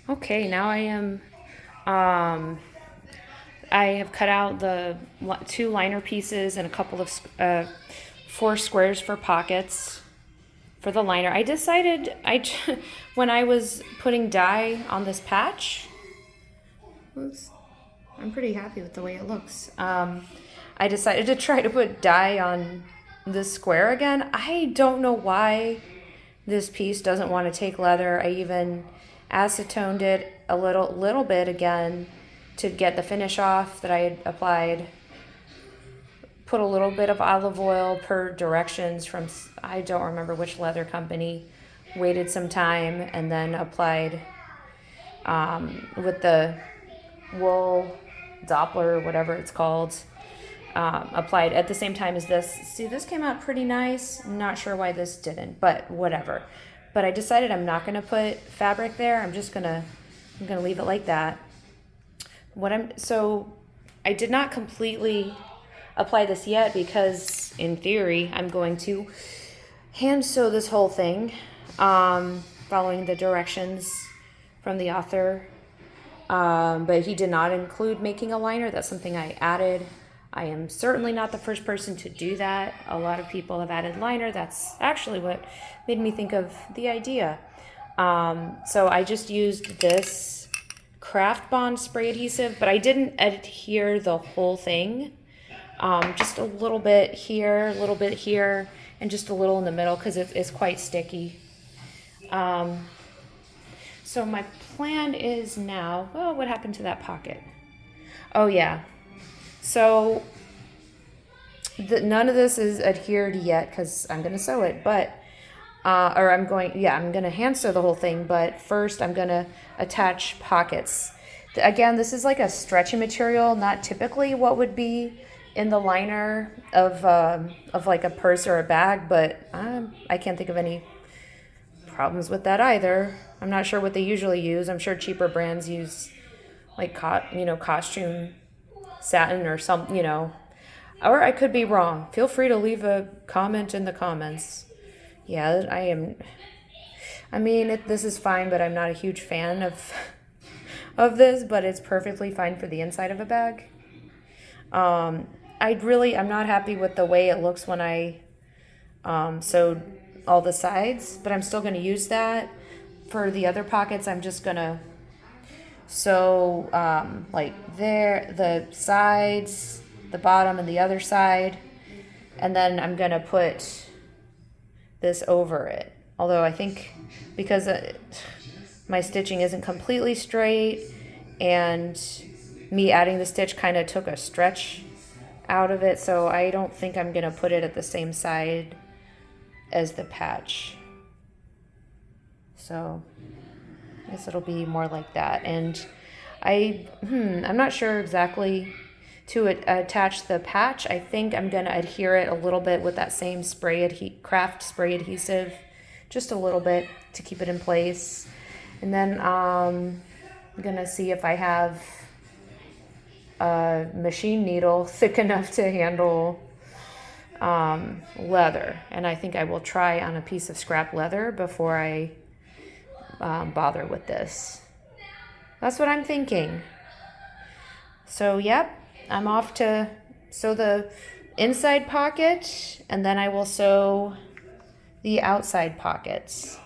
Okay, now um, I have cut out the two liner pieces and a couple of four squares for pockets for the liner. I decided when I was putting dye on this patch, I'm pretty happy with the way it looks. I decided to try to put dye on this square again. I don't know why this piece doesn't want to take leather. I even acetoned it a little bit again to get the finish off that I had applied. Put a little bit of olive oil per directions from, I don't remember which leather company. Waited some time and then applied with the wool Doppler, whatever it's called, applied at the same time as this. See, this came out pretty nice. Not sure why this didn't, but whatever. But I decided I'm not going to put fabric there. I'm gonna leave it like that. So I did not completely apply this yet because in theory I'm going to hand sew this whole thing, following the directions from the author. But he did not include making a liner. That's something I added. I am certainly not the first person to do that. A lot of people have added liner. That's actually what made me think of the idea. So I just used this Craft Bond spray adhesive, but I didn't adhere the whole thing. Just a little bit here, and just a little in the middle because it's quite sticky. So my plan is now, oh, what happened to that pocket? Oh yeah. So none of this is adhered yet because I'm going to sew it, but, I'm going to hand sew the whole thing, but first I'm going to attach pockets. Again, this is like a stretchy material, not typically what would be in the liner of like a purse or a bag, but I can't think of any problems with that either. I'm not sure what they usually use. I'm sure cheaper brands use like costume satin or some, or I could be wrong. Feel free to leave a comment in the comments. Yeah, this is fine, but I'm not a huge fan of this, but it's perfectly fine for the inside of a bag. I'm not happy with the way it looks when I sewed all the sides, but I'm still going to use that. For the other pockets, I'm just going to sew like there, the sides, the bottom, and the other side, and then I'm going to put this over it. Although I think because my stitching isn't completely straight and me adding the stitch kind of took a stretch out of it, so I don't think I'm going to put it at the same side as the patch. So I guess it'll be more like that. And I'm not sure exactly to attach the patch. I think I'm going to adhere it a little bit with that same craft spray adhesive, just a little bit to keep it in place. And then I'm going to see if I have a machine needle thick enough to handle leather. And I think I will try on a piece of scrap leather before I bother with this. That's what I'm thinking. So, yep, I'm off to sew the inside pocket, and then I will sew the outside pockets.